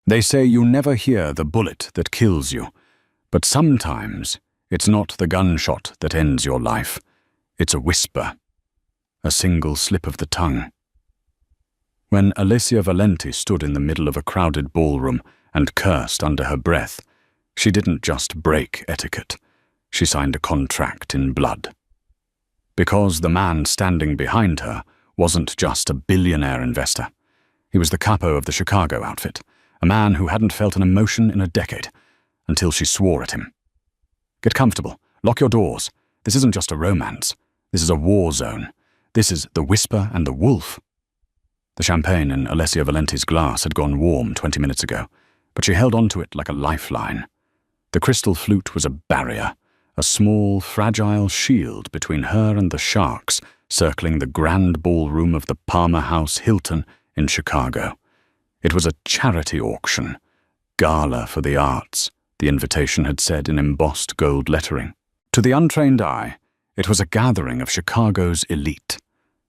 They say you never hear the bullet that kills you, but sometimes it's not the gunshot that ends your life. It's a whisper, a single slip of the tongue. When Alessia Valenti stood in the middle of a crowded ballroom and cursed under her breath, she didn't just break etiquette. She signed a contract in blood. Because the man standing behind her wasn't just a billionaire investor. He was the capo of the Chicago outfit, a man who hadn't felt an emotion in a decade, until she swore at him. Get comfortable. Lock your doors. This isn't just a romance. This is a war zone. This is the whisper and the wolf. The champagne in Alessia Valenti's glass had gone warm 20 minutes ago, but she held onto it like a lifeline. The crystal flute was a barrier, a small, fragile shield between her and the sharks circling the grand ballroom of the Palmer House Hilton in Chicago. It was a charity auction, gala for the arts, the invitation had said in embossed gold lettering. To the untrained eye, it was a gathering of Chicago's elite,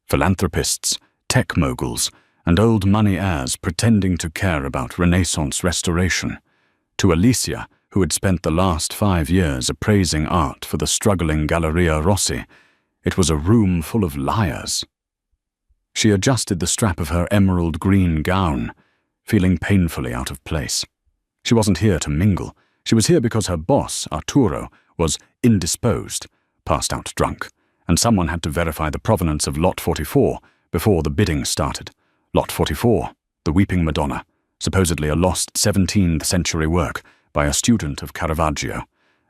philanthropists, tech moguls, and old money heirs pretending to care about Renaissance restoration. To Alicia, who had spent the last 5 years appraising art for the struggling Galleria Rossi, it was a room full of liars. She adjusted the strap of her emerald green gown, feeling painfully out of place. She wasn't here to mingle. She was here because her boss, Arturo, was indisposed, passed out drunk, and someone had to verify the provenance of Lot 44 before the bidding started. Lot 44, the Weeping Madonna, supposedly a lost 17th century work by a student of Caravaggio.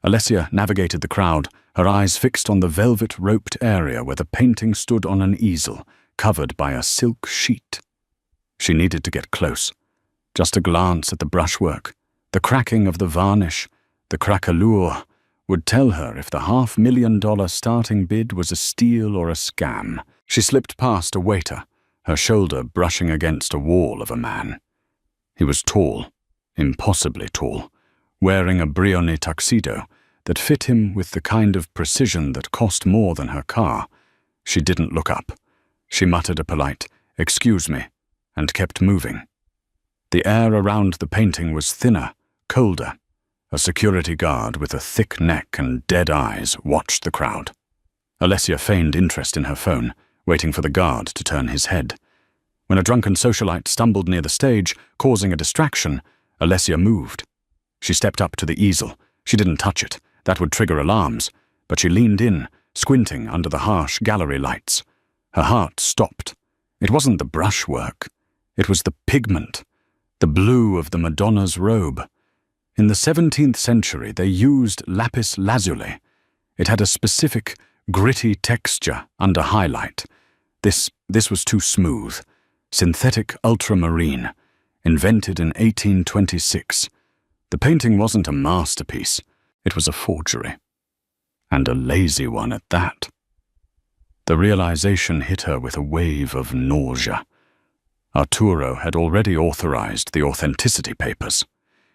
Alessia navigated the crowd, her eyes fixed on the velvet-roped area where the painting stood on an easel, covered by a silk sheet. She needed to get close. Just a glance at the brushwork, the cracking of the varnish, the craquelure, would tell her if the $500,000 starting bid was a steal or a scam. She slipped past a waiter, her shoulder brushing against a wall of a man. He was tall, impossibly tall, wearing a Brioni tuxedo that fit him with the kind of precision that cost more than her car. She didn't look up. She muttered a polite, "Excuse me," and kept moving. The air around the painting was thinner, colder. A security guard with a thick neck and dead eyes watched the crowd. Alessia feigned interest in her phone, waiting for the guard to turn his head. When a drunken socialite stumbled near the stage, causing a distraction, Alessia moved. She stepped up to the easel. She didn't touch it. That would trigger alarms. But she leaned in, squinting under the harsh gallery lights. Her heart stopped. It wasn't the brushwork. It was the pigment, the blue of the Madonna's robe. In the 17th century, they used lapis lazuli. It had a specific, gritty texture under highlight. This was too smooth. Synthetic ultramarine, invented in 1826. The painting wasn't a masterpiece. It was a forgery. And a lazy one at that. The realization hit her with a wave of nausea. Arturo had already authorized the authenticity papers.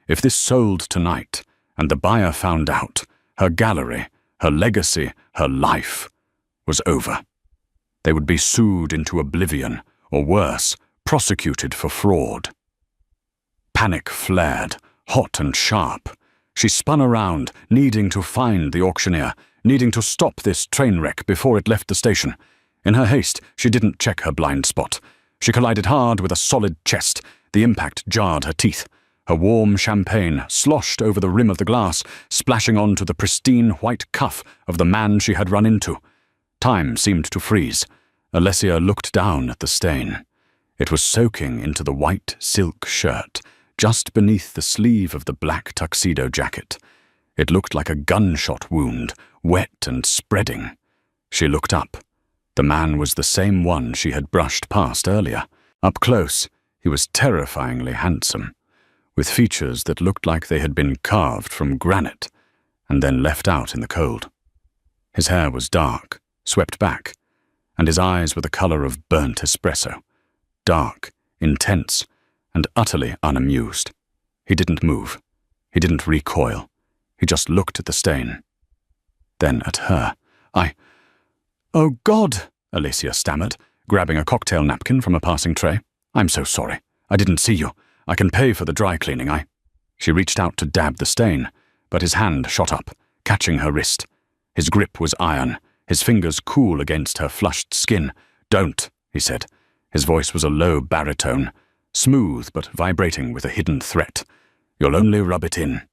If this sold tonight, and the buyer found out, her gallery, her legacy, her life, was over. They would be sued into oblivion, or worse, prosecuted for fraud. Panic flared, hot and sharp. She spun around, needing to find the auctioneer, needing to stop this train wreck before it left the station. In her haste, she didn't check her blind spot. She collided hard with a solid chest. The impact jarred her teeth. Her warm champagne sloshed over the rim of the glass, splashing onto the pristine white cuff of the man she had run into. Time seemed to freeze. Alessia looked down at the stain. It was soaking into the white silk shirt, just beneath the sleeve of the black tuxedo jacket. It looked like a gunshot wound, wet and spreading. She looked up. The man was the same one she had brushed past earlier. Up close, he was terrifyingly handsome, with features that looked like they had been carved from granite and then left out in the cold. His hair was dark, swept back, and his eyes were the color of burnt espresso, dark, intense, and utterly unamused. He didn't move. He didn't recoil. He just looked at the stain. Then at her. "Oh, God," Alessia stammered, grabbing a cocktail napkin from a passing tray. "I'm so sorry. I didn't see you. I can pay for the dry cleaning, She reached out to dab the stain, but his hand shot up, catching her wrist. His grip was iron, his fingers cool against her flushed skin. "Don't," he said. His voice was a low baritone, smooth but vibrating with a hidden threat. "You'll only rub it in."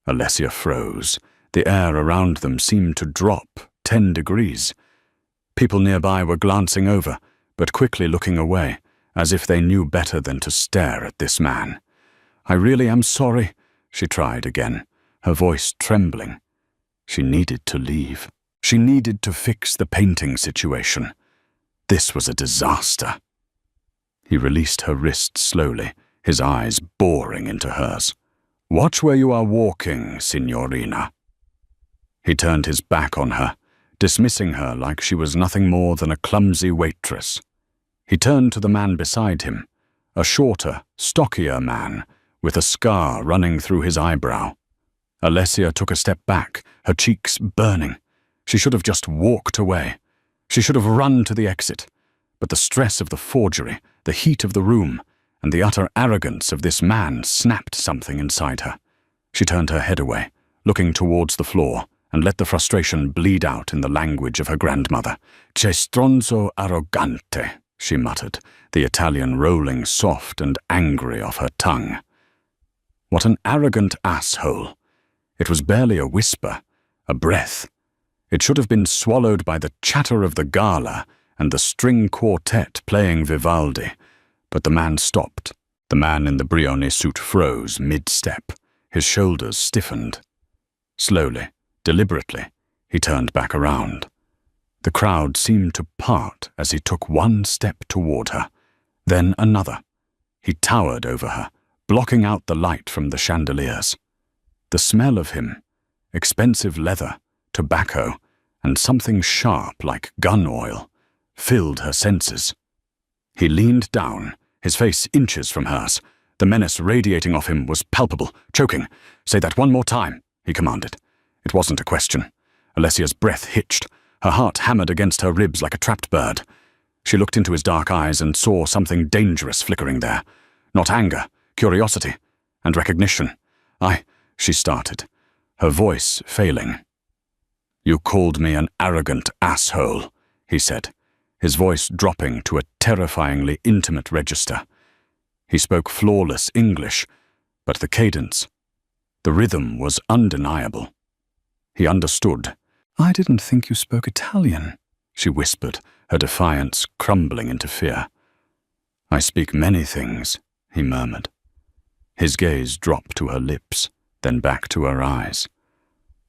Alessia froze. The air around them seemed to drop 10 degrees. People nearby were glancing over, but quickly looking away, as if they knew better than to stare at this man. "I really am sorry," she tried again, her voice trembling. She needed to leave. She needed to fix the painting situation. This was a disaster. He released her wrist slowly, his eyes boring into hers. "Watch where you are walking, signorina." He turned his back on her, dismissing her like she was nothing more than a clumsy waitress. He turned to the man beside him, a shorter, stockier man, with a scar running through his eyebrow. Alessia took a step back, her cheeks burning. She should have just walked away. She should have run to the exit. But the stress of the forgery, the heat of the room, and the utter arrogance of this man snapped something inside her. She turned her head away, looking towards the floor, and let the frustration bleed out in the language of her grandmother. "Che stronzo arrogante," she muttered, the Italian rolling soft and angry off her tongue. What an arrogant asshole. It was barely a whisper, a breath. It should have been swallowed by the chatter of the gala and the string quartet playing Vivaldi. But the man stopped. The man in the Brioni suit froze mid-step. His shoulders stiffened. Slowly, deliberately, he turned back around. The crowd seemed to part as he took one step toward her, then another. He towered over her, blocking out the light from the chandeliers. The smell of him, expensive leather, tobacco, and something sharp like gun oil, filled her senses. He leaned down, his face inches from hers. The menace radiating off him was palpable, choking. "Say that one more time," he commanded. It wasn't a question. Alessia's breath hitched. Her heart hammered against her ribs like a trapped bird. She looked into his dark eyes and saw something dangerous flickering there. Not anger, curiosity, and recognition. She started, her voice failing. "You called me an arrogant asshole," he said, his voice dropping to a terrifyingly intimate register. He spoke flawless English, but the cadence, the rhythm was undeniable. He understood. "I didn't think you spoke Italian," she whispered, her defiance crumbling into fear. "I speak many things," he murmured. His gaze dropped to her lips, then back to her eyes.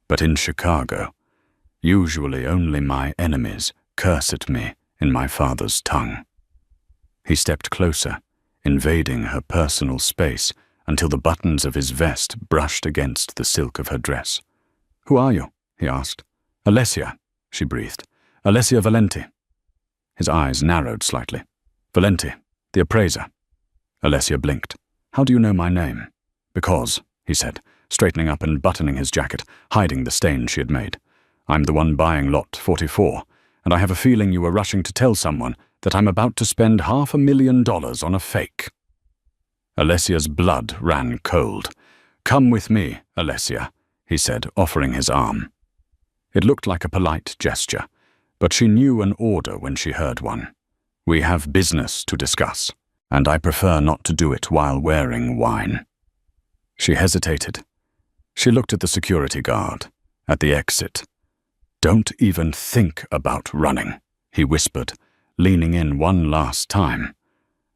"But in Chicago, usually only my enemies curse at me in my father's tongue." He stepped closer, invading her personal space until the buttons of his vest brushed against the silk of her dress. "Who are you?" he asked. "Alessia," she breathed. "Alessia Valenti." His eyes narrowed slightly. "Valenti, the appraiser." Alessia blinked. "How do you know my name?" "Because," he said, straightening up and buttoning his jacket, hiding the stain she had made. "I'm the one buying lot 44, and I have a feeling you were rushing to tell someone that I'm about to spend $500,000 on a fake." Alessia's blood ran cold. "Come with me, Alessia," he said, offering his arm. It looked like a polite gesture, but she knew an order when she heard one. "We have business to discuss, and I prefer not to do it while wearing wine." She hesitated. She looked at the security guard, at the exit. "Don't even think about running," he whispered, leaning in one last time.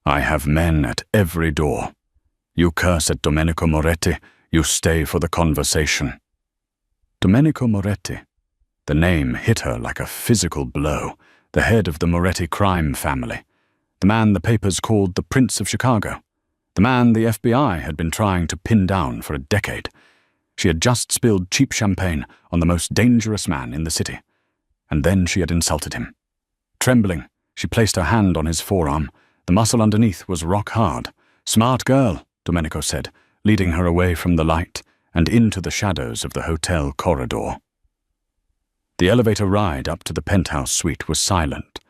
"I have men at every door. You curse at Domenico Moretti, you stay for the conversation." Domenico Moretti. The name hit her like a physical blow, the head of the Moretti crime family. The man the papers called the Prince of Chicago. The man the FBI had been trying to pin down for a decade. She had just spilled cheap champagne on the most dangerous man in the city. And then she had insulted him. Trembling, she placed her hand on his forearm. The muscle underneath was rock hard. "Smart girl," Domenico said, leading her away from the light and into the shadows of the hotel corridor. The elevator ride up to the penthouse suite was silent,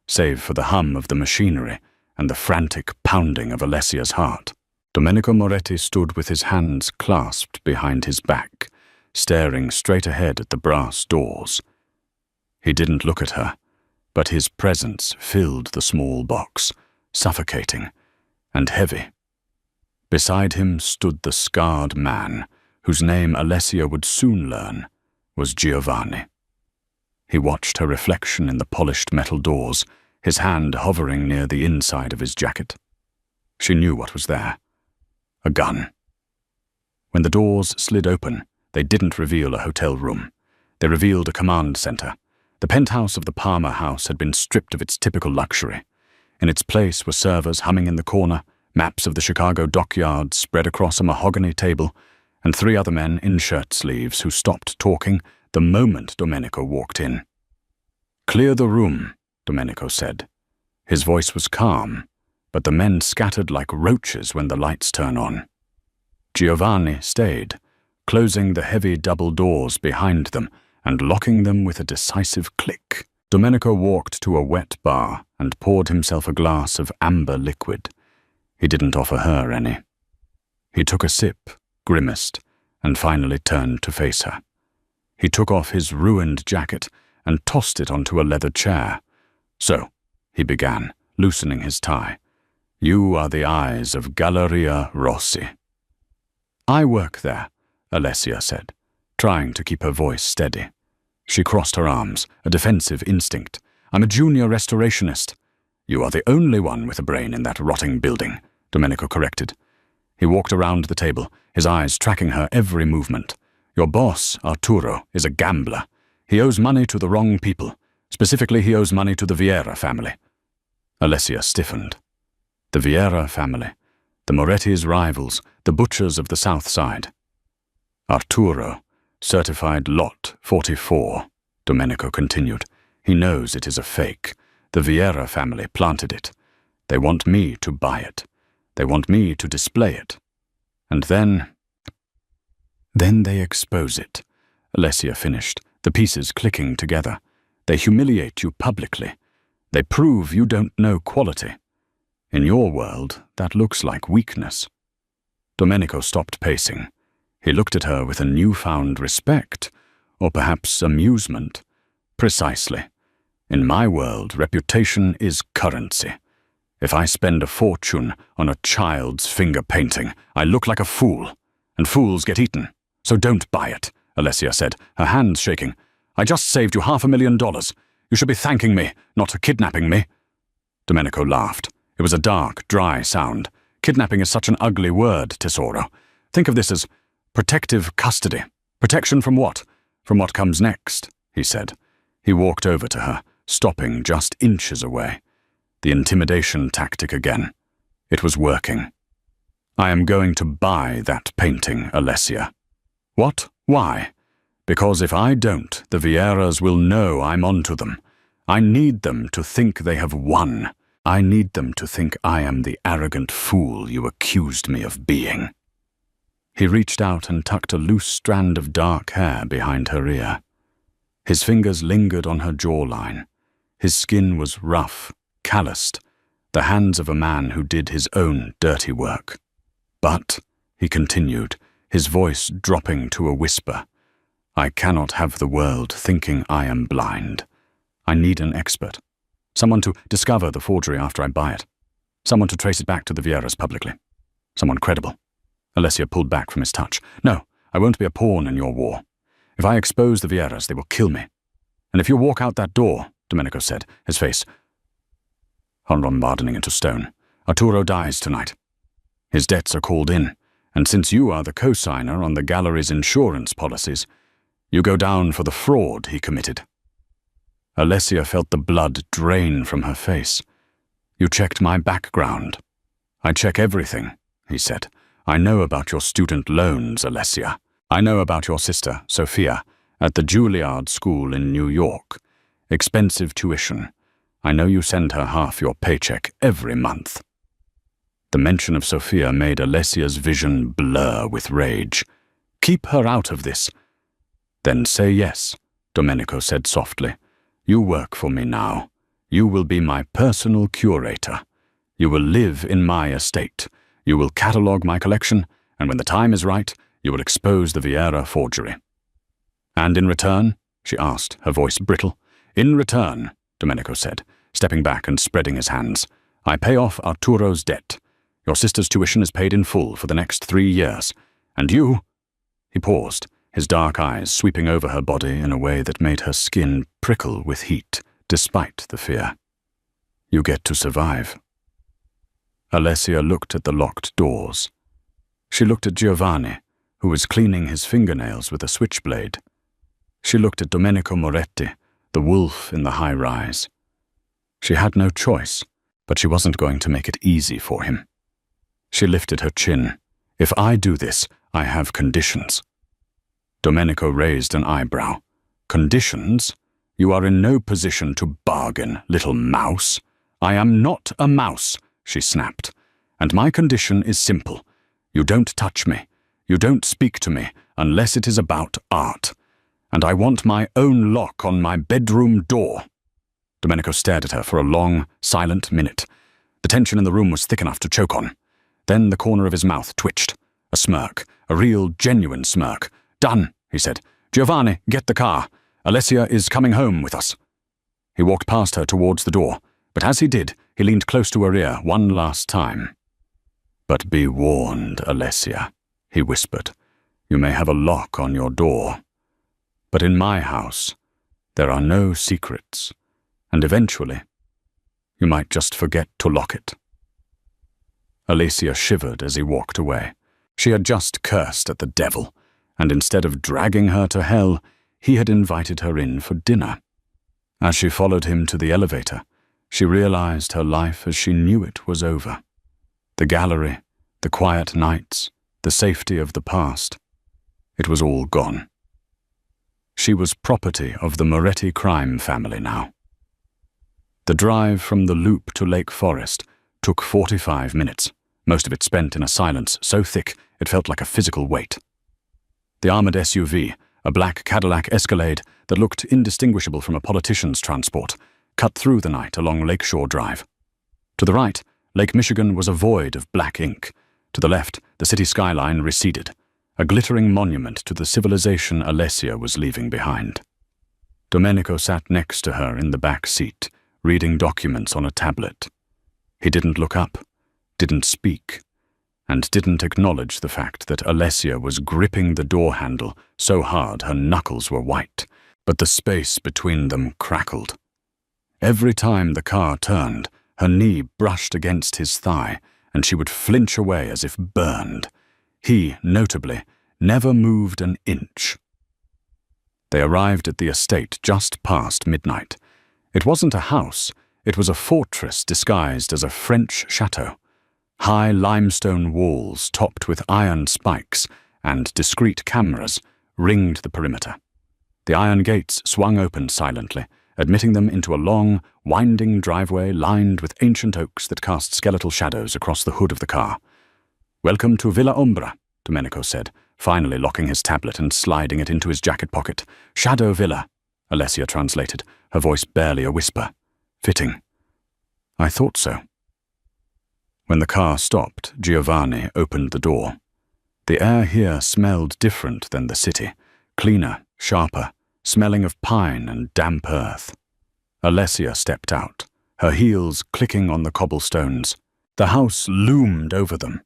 save for the hum of the machinery and the frantic pounding of Alessia's heart. Domenico Moretti stood with his hands clasped behind his back, staring straight ahead at the brass doors. He didn't look at her, but his presence filled the small box, suffocating and heavy. Beside him stood the scarred man, whose name Alessia would soon learn was Giovanni. He watched her reflection in the polished metal doors, his hand hovering near the inside of his jacket. She knew what was there. A gun. When the doors slid open, they didn't reveal a hotel room. They revealed a command center. The penthouse of the Palmer house had been stripped of its typical luxury. In its place were servers humming in the corner, maps of the Chicago dockyards spread across a mahogany table, and 3 other men in shirt sleeves who stopped talking the moment Domenico walked in. "Clear the room," Domenico said. His voice was calm, but the men scattered like roaches when the lights turn on. Giovanni stayed, closing the heavy double doors behind them and locking them with a decisive click. Domenico walked to a wet bar and poured himself a glass of amber liquid. He didn't offer her any. He took a sip, grimaced, and finally turned to face her. He took off his ruined jacket and tossed it onto a leather chair. "So," he began, loosening his tie, "you are the eyes of Galleria Rossi." "I work there," Alessia said, trying to keep her voice steady. She crossed her arms, a defensive instinct. "I'm a junior restorationist." "You are the only one with a brain in that rotting building," Domenico corrected. He walked around the table, his eyes tracking her every movement. "Your boss, Arturo, is a gambler. He owes money to the wrong people. Specifically, he owes money to the Vieira family." Alessia stiffened. The Vieira family, the Moretti's rivals, the butchers of the South Side. "Arturo, certified lot 44, Domenico continued. "He knows it is a fake. The Vieira family planted it. They want me to buy it. They want me to display it. And then they expose it," Alessia finished, the pieces clicking together. "They humiliate you publicly. They prove you don't know quality. In your world, that looks like weakness." Domenico stopped pacing. He looked at her with a newfound respect, or perhaps amusement. "Precisely. In my world, reputation is currency. If I spend a fortune on a child's finger painting, I look like a fool, and fools get eaten. So don't buy it," Alessia said, her hands shaking. "I just saved you $500,000. You should be thanking me, not kidnapping me." Domenico laughed. It was a dark, dry sound. "Kidnapping is such an ugly word, Tesoro. Think of this as protective custody. Protection from what? From what comes next," he said. He walked over to her, stopping just inches away. The intimidation tactic again. It was working. "I am going to buy that painting, Alessia." "What? Why?" "Because if I don't, the Vieiras will know I'm onto them. I need them to think they have won. I need them to think I am the arrogant fool you accused me of being." He reached out and tucked a loose strand of dark hair behind her ear. His fingers lingered on her jawline. His skin was rough, calloused, the hands of a man who did his own dirty work. "But," he continued, his voice dropping to a whisper, "I cannot have the world thinking I am blind. I need an expert. Someone to discover the forgery after I buy it. Someone to trace it back to the Vieiras publicly. Someone credible." Alessia pulled back from his touch. "No, I won't be a pawn in your war. If I expose the Vieiras, they will kill me. And if you walk out that door," Domenico said, his face hardening into stone, "Arturo dies tonight. His debts are called in, and since you are the co-signer on the gallery's insurance policies, you go down for the fraud he committed." Alessia felt the blood drain from her face. "You checked my background." "I check everything," he said. "I know about your student loans, Alessia. I know about your sister, Sophia, at the Juilliard School in New York. Expensive tuition. I know you send her half your paycheck every month." The mention of Sophia made Alessia's vision blur with rage. "Keep her out of this." "Then say yes," Domenico said softly. "You work for me now. You will be my personal curator. You will live in my estate. You will catalogue my collection, and when the time is right, you will expose the Vieira forgery." "And in return?" she asked, her voice brittle. "In return," Domenico said, stepping back and spreading his hands, "I pay off Arturo's debt. Your sister's tuition is paid in full for the next 3 years. And you—" He paused, his dark eyes sweeping over her body in a way that made her skin prickle with heat, despite the fear. "You get to survive." Alessia looked at the locked doors. She looked at Giovanni, who was cleaning his fingernails with a switchblade. She looked at Domenico Moretti, the wolf in the high-rise. She had no choice, but she wasn't going to make it easy for him. She lifted her chin. "If I do this, I have conditions." Domenico raised an eyebrow. "Conditions? You are in no position to bargain, little mouse." "I am not a mouse," she snapped. "And my condition is simple. You don't touch me. You don't speak to me unless it is about art. And I want my own lock on my bedroom door." Domenico stared at her for a long, silent minute. The tension in the room was thick enough to choke on. Then the corner of his mouth twitched. A smirk, a real, genuine smirk. "Done," he said. "Giovanni, get the car. Alessia is coming home with us." He walked past her towards the door, but as he did, he leaned close to her ear one last time. "But be warned, Alessia," he whispered. "You may have a lock on your door. But in my house, there are no secrets, and eventually, you might just forget to lock it." Alessia shivered as he walked away. She had just cursed at the devil, and instead of dragging her to hell, he had invited her in for dinner. As she followed him to the elevator, she realized her life as she knew it was over. The gallery, the quiet nights, the safety of the past. It was all gone. She was property of the Moretti crime family now. The drive from the Loop to Lake Forest took 45 minutes, most of it spent in a silence so thick it felt like a physical weight. The armored SUV, a black Cadillac Escalade that looked indistinguishable from a politician's transport, cut through the night along Lakeshore Drive. To the right, Lake Michigan was a void of black ink. To the left, the city skyline receded, a glittering monument to the civilization Alessia was leaving behind. Domenico sat next to her in the back seat, reading documents on a tablet. He didn't look up, didn't speak, and didn't acknowledge the fact that Alessia was gripping the door handle so hard her knuckles were white, but the space between them crackled. Every time the car turned, her knee brushed against his thigh, and she would flinch away as if burned. He, notably, never moved an inch. They arrived at the estate just past midnight. It wasn't a house, it was a fortress disguised as a French chateau. High limestone walls topped with iron spikes and discreet cameras ringed the perimeter. The iron gates swung open silently, admitting them into a long, winding driveway lined with ancient oaks that cast skeletal shadows across the hood of the car. "Welcome to Villa Ombra," Domenico said, finally locking his tablet and sliding it into his jacket pocket. "Shadow Villa," Alessia translated, her voice barely a whisper. "Fitting." "I thought so." When the car stopped, Giovanni opened the door. The air here smelled different than the city, cleaner, sharper, smelling of pine and damp earth. Alessia stepped out, her heels clicking on the cobblestones. The house loomed over them,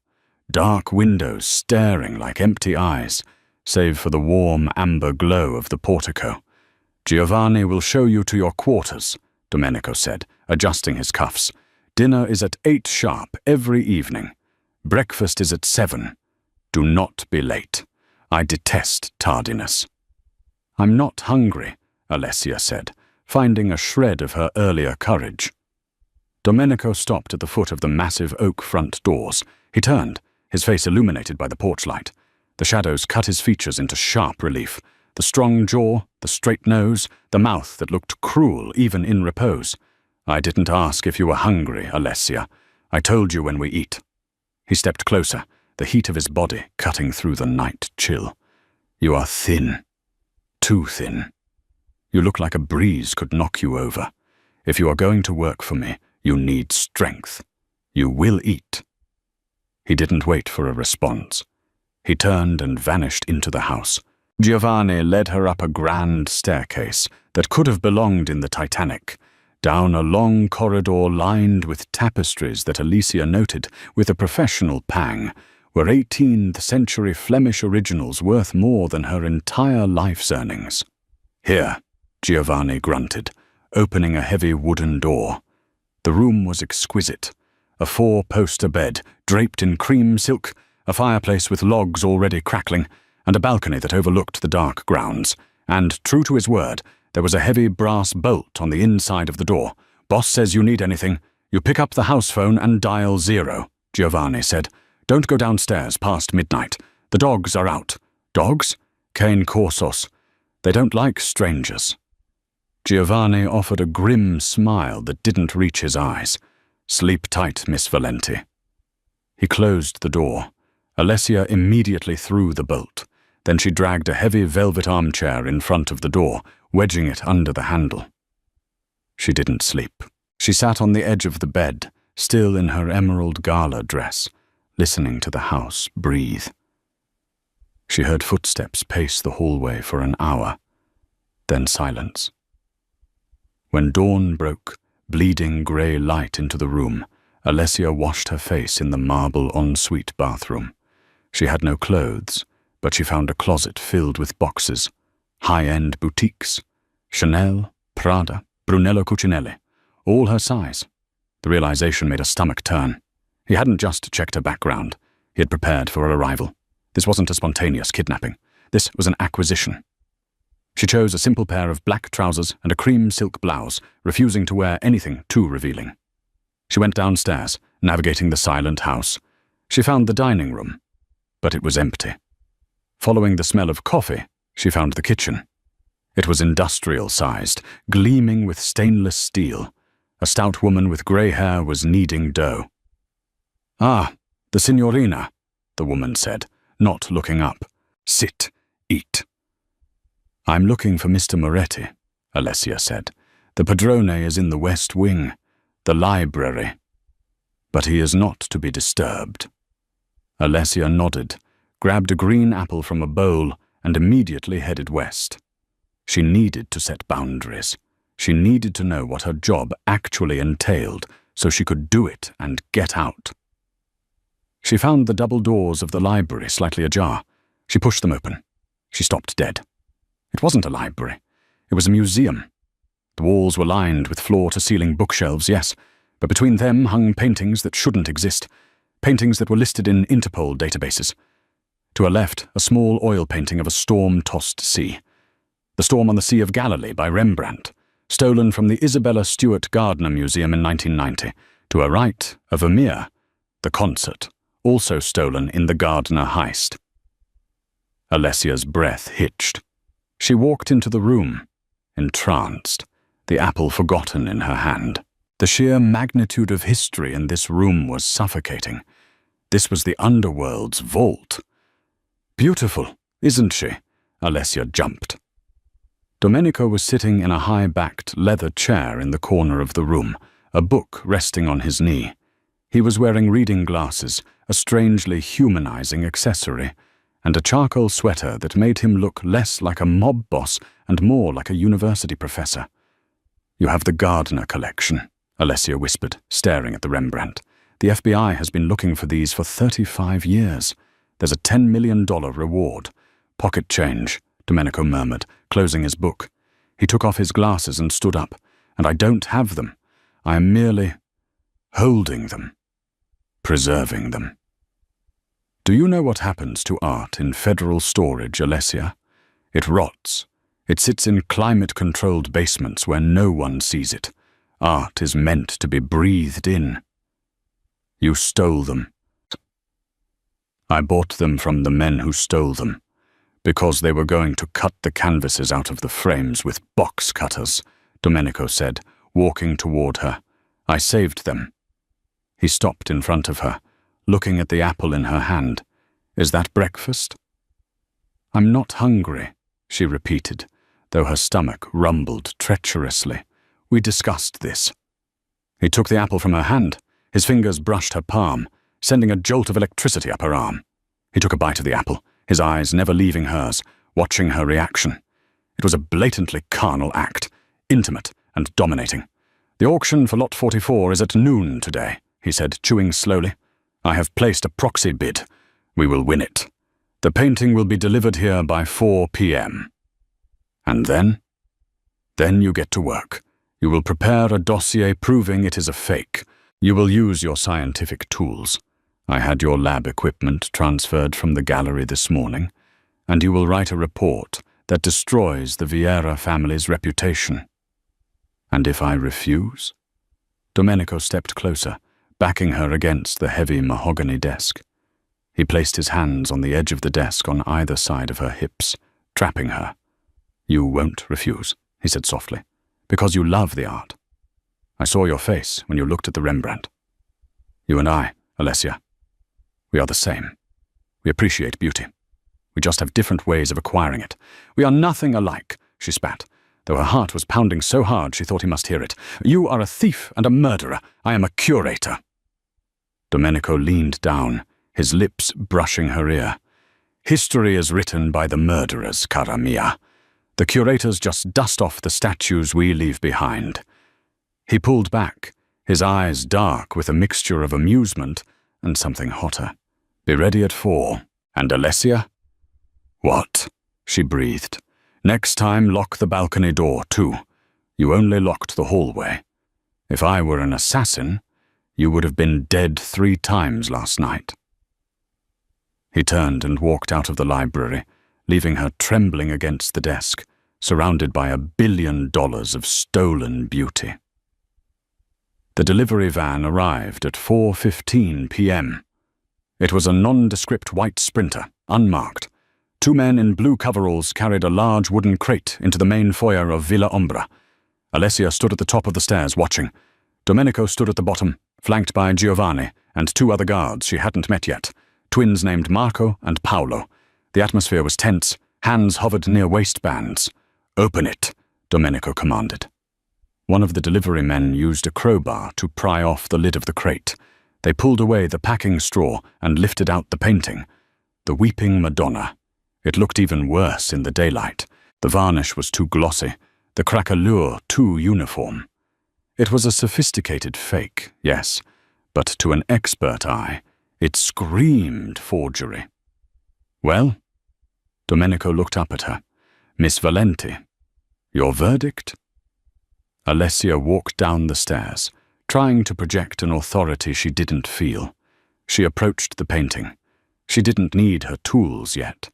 dark windows staring like empty eyes, save for the warm amber glow of the portico. "Giovanni will show you to your quarters," Domenico said, adjusting his cuffs. "Dinner is at 8 sharp every evening. Breakfast is at 7. Do not be late. I detest tardiness." "I'm not hungry," Alessia said, finding a shred of her earlier courage. Domenico stopped at the foot of the massive oak front doors. He turned, his face illuminated by the porch light. The shadows cut his features into sharp relief. The strong jaw, the straight nose, the mouth that looked cruel even in repose. "I didn't ask if you were hungry, Alessia. I told you when we eat." He stepped closer, the heat of his body cutting through the night chill. "You are thin. Too thin. You look like a breeze could knock you over. If you are going to work for me, you need strength. You will eat." He didn't wait for a response. He turned and vanished into the house. Giovanni led her up a grand staircase that could have belonged in the Titanic, down a long corridor lined with tapestries that Alicia noted with a professional pang were 18th-century Flemish originals worth more than her entire life's earnings. "Here," Giovanni grunted, opening a heavy wooden door. The room was exquisite. A 4-poster bed, draped in cream silk, a fireplace with logs already crackling, and a balcony that overlooked the dark grounds. And, true to his word, there was a heavy brass bolt on the inside of the door. "Boss says you need anything. You pick up the house phone and dial 0, Giovanni said. "Don't go downstairs past midnight. The dogs are out." "Dogs?" "Cane corsos. They don't like strangers." Giovanni offered a grim smile that didn't reach his eyes. "Sleep tight, Miss Valenti." He closed the door. Alessia immediately threw the bolt. Then she dragged a heavy velvet armchair in front of the door, wedging it under the handle. She didn't sleep. She sat on the edge of the bed, still in her emerald gala dress, listening to the house breathe. She heard footsteps pace the hallway for an hour, then silence. When dawn broke, bleeding grey light into the room, Alessia washed her face in the marble ensuite bathroom. She had no clothes, but she found a closet filled with boxes, high-end boutiques, Chanel, Prada, Brunello Cucinelli, all her size. The realization made her stomach turn. He hadn't just checked her background. He had prepared for her arrival. This wasn't a spontaneous kidnapping. This was an acquisition. She chose a simple pair of black trousers and a cream silk blouse, refusing to wear anything too revealing. She went downstairs, navigating the silent house. She found the dining room, but it was empty. Following the smell of coffee, she found the kitchen. It was industrial-sized, gleaming with stainless steel. A stout woman with grey hair was kneading dough. "Ah, the signorina," the woman said, not looking up. "Sit, eat." "I'm looking for Mr. Moretti," Alessia said. "The padrone is in the west wing, the library. But he is not to be disturbed." Alessia nodded, grabbed a green apple from a bowl, and immediately headed west. She needed to set boundaries. She needed to know what her job actually entailed so she could do it and get out. She found the double doors of the library slightly ajar. She pushed them open. She stopped dead. It wasn't a library. It was a museum. The walls were lined with floor-to-ceiling bookshelves, yes, but between them hung paintings that shouldn't exist, paintings that were listed in Interpol databases. To her left, a small oil painting of a storm-tossed sea. The Storm on the Sea of Galilee by Rembrandt, stolen from the Isabella Stewart Gardner Museum in 1990. To her right, a Vermeer, The Concert, also stolen in the Gardner heist. Alessia's breath hitched. She walked into the room, entranced, the apple forgotten in her hand. The sheer magnitude of history in this room was suffocating. This was the underworld's vault. "Beautiful, isn't she?" Alessia jumped. Domenico was sitting in a high-backed leather chair in the corner of the room, a book resting on his knee. He was wearing reading glasses, a strangely humanizing accessory, and a charcoal sweater that made him look less like a mob boss and more like a university professor. "You have the Gardner collection," Alessia whispered, staring at the Rembrandt. "The FBI has been looking for these for 35 years. There's a $10 million reward." "Pocket change," Domenico murmured, closing his book. He took off his glasses and stood up. "And I don't have them. I am merely holding them, preserving them." "Do you know what happens to art in federal storage, Alessia? It rots. It sits in climate-controlled basements where no one sees it. Art is meant to be breathed in." "You stole them." "I bought them from the men who stole them, because they were going to cut the canvases out of the frames with box cutters," Domenico said, walking toward her. "I saved them." He stopped in front of her, looking at the apple in her hand. "Is that breakfast?" "I'm not hungry," she repeated, though her stomach rumbled treacherously. "We discussed this." He took the apple from her hand. His fingers brushed her palm. sending a jolt of electricity up her arm. He took a bite of the apple, his eyes never leaving hers, watching her reaction. It was a blatantly carnal act, intimate and dominating. "The auction for Lot 44 is at noon today," he said, chewing slowly. "I have placed a proxy bid. We will win it. The painting will be delivered here by 4 p.m. And then? Then you get to work. You will prepare a dossier proving it is a fake. You will use your scientific tools. I had your lab equipment transferred from the gallery this morning, and you will write a report that destroys the Vieira family's reputation. And if I refuse?" Domenico stepped closer, backing her against the heavy mahogany desk. He placed his hands on the edge of the desk on either side of her hips, trapping her. "You won't refuse," he said softly, "because you love the art. I saw your face when you looked at the Rembrandt. You and I, Alessia, we are the same. We appreciate beauty. We just have different ways of acquiring it. We are nothing alike," she spat, though her heart was pounding so hard she thought he must hear it. "You are a thief and a murderer. I am a curator." Domenico leaned down, his lips brushing her ear. "History is written by the murderers, cara mia. The curators just dust off the statues we leave behind." He pulled back, his eyes dark with a mixture of amusement and something hotter. "Be ready at 4. And Alessia?" "What?" she breathed. "Next time lock the balcony door too. You only locked the hallway. If I were an assassin, you would have been dead 3 times last night." He turned and walked out of the library, leaving her trembling against the desk, surrounded by $1 billion of stolen beauty. The delivery van arrived at 4:15 p.m. It was a nondescript white Sprinter, unmarked. 2 men in blue coveralls carried a large wooden crate into the main foyer of Villa Ombra. Alessia stood at the top of the stairs watching. Domenico stood at the bottom, flanked by Giovanni and 2 other guards she hadn't met yet, twins named Marco and Paolo. The atmosphere was tense, hands hovered near waistbands. "Open it," Domenico commanded. One of the delivery men used a crowbar to pry off the lid of the crate. They pulled away the packing straw and lifted out the painting. The Weeping Madonna. It looked even worse in the daylight. The varnish was too glossy, the craquelure too uniform. It was a sophisticated fake, yes, but to an expert eye, it screamed forgery. "Well?" Domenico looked up at her. "Miss Valenti, your verdict?" Alessia walked down the stairs, trying to project an authority she didn't feel. She approached the painting. She didn't need her tools yet.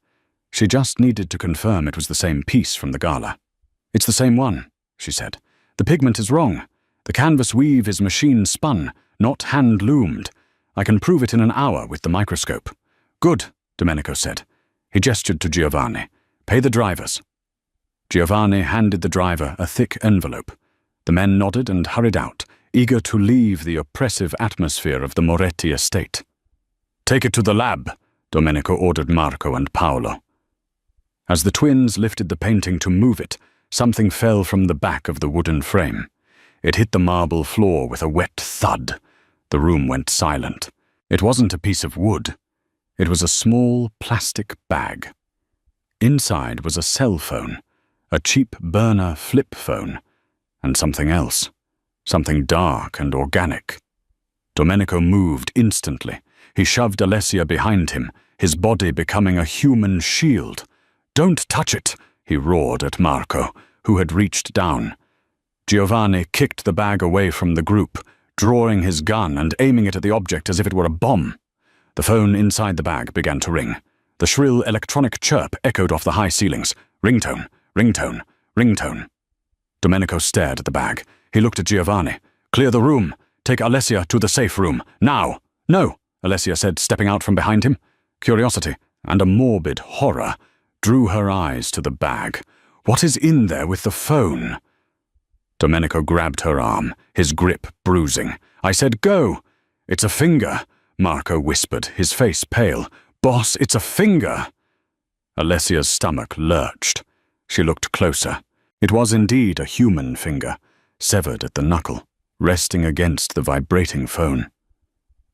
She just needed to confirm it was the same piece from the gala. "It's the same one," she said. "The pigment is wrong. The canvas weave is machine-spun, not hand-loomed. I can prove it in an hour with the microscope." "Good," Domenico said. He gestured to Giovanni. "Pay the drivers." Giovanni handed the driver a thick envelope. The men nodded and hurried out, eager to leave the oppressive atmosphere of the Moretti estate. "Take it to the lab," Domenico ordered Marco and Paolo. As the twins lifted the painting to move it, something fell from the back of the wooden frame. It hit the marble floor with a wet thud. The room went silent. It wasn't a piece of wood. It was a small plastic bag. Inside was a cell phone, a cheap burner flip phone, and something else, something dark and organic. Domenico moved instantly. He shoved Alessia behind him, his body becoming a human shield. "Don't touch it," he roared at Marco, who had reached down. Giovanni kicked the bag away from the group, drawing his gun and aiming it at the object as if it were a bomb. The phone inside the bag began to ring. The shrill electronic chirp echoed off the high ceilings. Ringtone, ringtone, ringtone. Domenico stared at the bag. He looked at Giovanni. "Clear the room. Take Alessia to the safe room. Now!" "No," Alessia said, stepping out from behind him. Curiosity, and a morbid horror, drew her eyes to the bag. "What is in there with the phone?" Domenico grabbed her arm, his grip bruising. "I said go!" "It's a finger," Marco whispered, his face pale. "Boss, it's a finger!" Alessia's stomach lurched. She looked closer. It was indeed a human finger, severed at the knuckle, resting against the vibrating phone.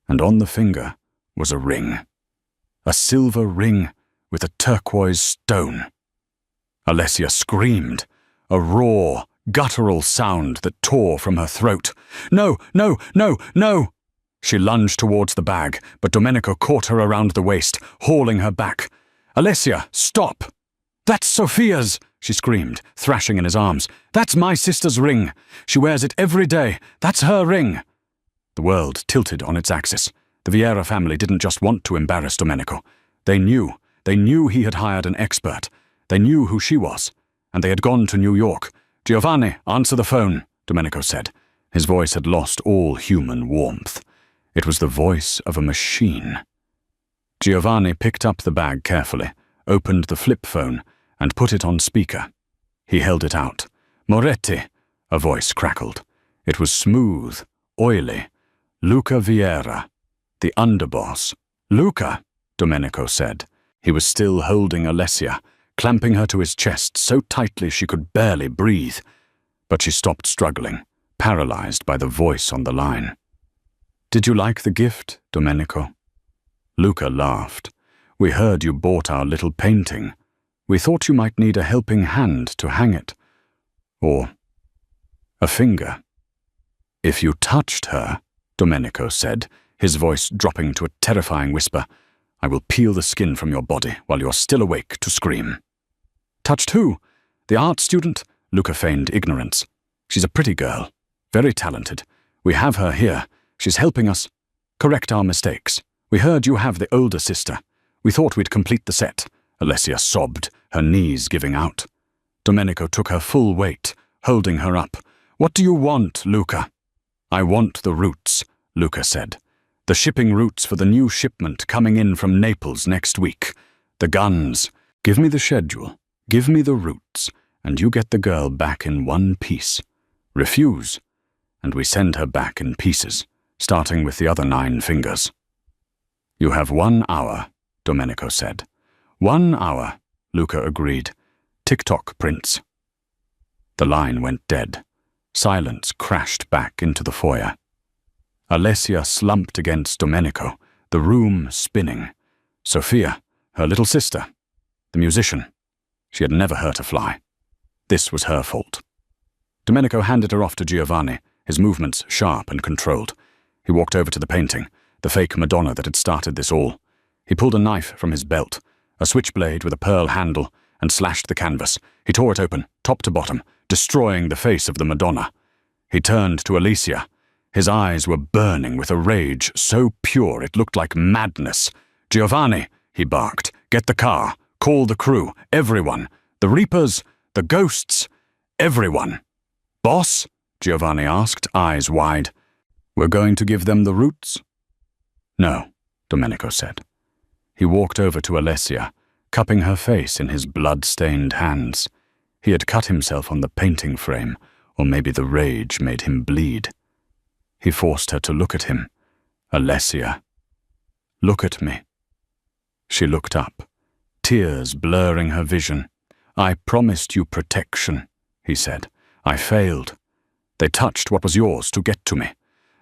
And on the finger was a ring. A silver ring with a turquoise stone. Alessia screamed, a raw, guttural sound that tore from her throat. "No, no, no, no!" She lunged towards the bag, but Domenico caught her around the waist, hauling her back. "Alessia, stop!" "That's Sophia's!" she screamed, thrashing in his arms. "That's my sister's ring. She wears it every day. That's her ring." The world tilted on its axis. The Vieira family didn't just want to embarrass Domenico. They knew he had hired an expert. They knew who she was, and they had gone to New York. "Giovanni, answer the phone," Domenico said. His voice had lost all human warmth. It was the voice of a machine. Giovanni picked up the bag carefully, opened the flip phone, and put it on speaker. He held it out. "Moretti," a voice crackled. It was smooth, oily. "Luca Vieira, the underboss." "Luca," Domenico said. He was still holding Alessia, clamping her to his chest so tightly she could barely breathe. But she stopped struggling, paralyzed by the voice on the line. "Did you like the gift, Domenico?" Luca laughed. "We heard you bought our little painting. We thought you might need a helping hand to hang it. Or a finger." "If you touched her," Domenico said, his voice dropping to a terrifying whisper, "I will peel the skin from your body while you're still awake to scream." "Touched who? The art student?" Luca feigned ignorance. "She's a pretty girl, very talented. We have her here. She's helping us correct our mistakes. We heard you have the older sister. We thought we'd complete the set." Alessia sobbed, her knees giving out. Domenico took her full weight, holding her up. "What do you want, Luca?" "I want the routes," Luca said. "The shipping routes for the new shipment coming in from Naples next week. The guns. Give me the schedule. Give me the routes, and you get the girl back in one piece. Refuse, and we send her back in pieces, starting with the other 9 fingers." "You have 1 hour," Domenico said. 1 hour, Luca agreed. "TikTok, Prince." The line went dead. Silence crashed back into the foyer. Alessia slumped against Domenico, the room spinning. Sophia, her little sister, the musician. She had never hurt a fly. This was her fault. Domenico handed her off to Giovanni, his movements sharp and controlled. He walked over to the painting, the fake Madonna that had started this all. He pulled a knife from his belt, a switchblade with a pearl handle, and slashed the canvas. He tore it open, top to bottom, destroying the face of the Madonna. He turned to Alicia. His eyes were burning with a rage so pure it looked like madness. "Giovanni," he barked, "get the car. Call the crew. Everyone. The Reapers. The Ghosts. Everyone." "Boss?" Giovanni asked, eyes wide. "We're going to give them the routes?" "No," Domenico said. He walked over to Alessia, cupping her face in his blood-stained hands. He had cut himself on the painting frame, or maybe the rage made him bleed. He forced her to look at him. "Alessia, look at me." She looked up, tears blurring her vision. "I promised you protection," he said. "I failed. They touched what was yours to get to me.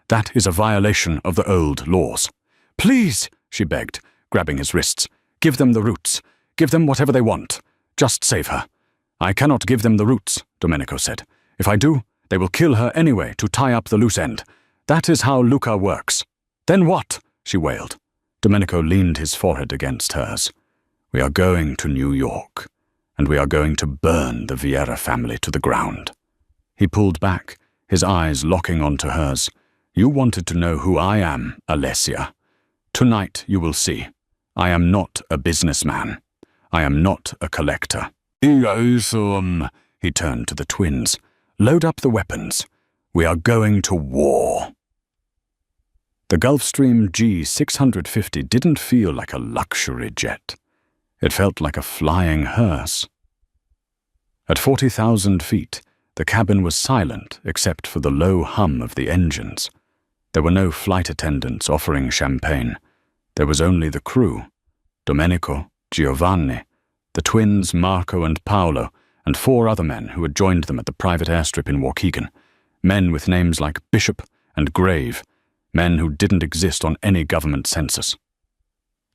That is a violation of the old laws." "Please," she begged, grabbing his wrists. "Give them the routes. Give them whatever they want. Just save her." "I cannot give them the routes," Domenico said. "If I do, they will kill her anyway to tie up the loose end. That is how Luca works." "Then what?" she wailed. Domenico leaned his forehead against hers. "We are going to New York, and we are going to burn the Vieira family to the ground." He pulled back, his eyes locking onto hers. "You wanted to know who I am, Alessia. Tonight you will see. I am not a businessman. I am not a collector." He turned to the twins. "Load up the weapons. We are going to war." The Gulfstream G650 didn't feel like a luxury jet. It felt like a flying hearse. At 40,000 feet, the cabin was silent except for the low hum of the engines. There were no flight attendants offering champagne. There was only the crew, Domenico, Giovanni, the twins Marco and Paolo, and 4 other men who had joined them at the private airstrip in Waukegan, men with names like Bishop and Grave, men who didn't exist on any government census.